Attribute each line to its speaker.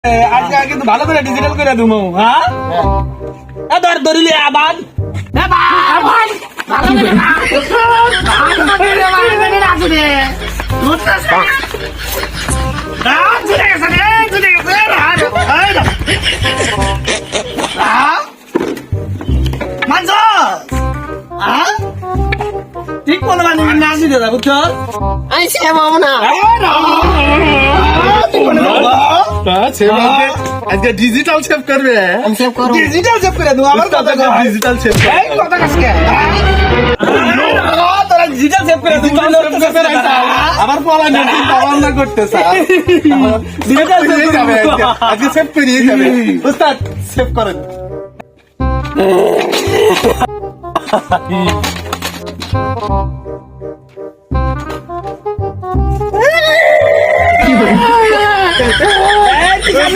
Speaker 1: আজকে কিন্তু ভালো করে ডিজিটাল করে দিমু হ্যাঁ ধর ধরিলে আবার ঠিক বলে মানে নাচি দাদা বুঝছো
Speaker 2: আমি সে পাবো না।
Speaker 3: আজকে ডিজিটাল সেভ করবে।
Speaker 2: আমি সেভ করবো।
Speaker 1: ডিজিটাল সেভ করে দেবো আমার কথা
Speaker 3: ডিজিটাল সেভ
Speaker 1: এই কথা কাজকে তোরা ডিজিটাল সেভ করে দিবি
Speaker 3: আবার পলা নেটিং পালন করতে স্যার
Speaker 1: ডিজিটাল সেভ
Speaker 3: যাবে আজকে সেভ করে যাবে উস্তাদ সেভ করেন
Speaker 2: কি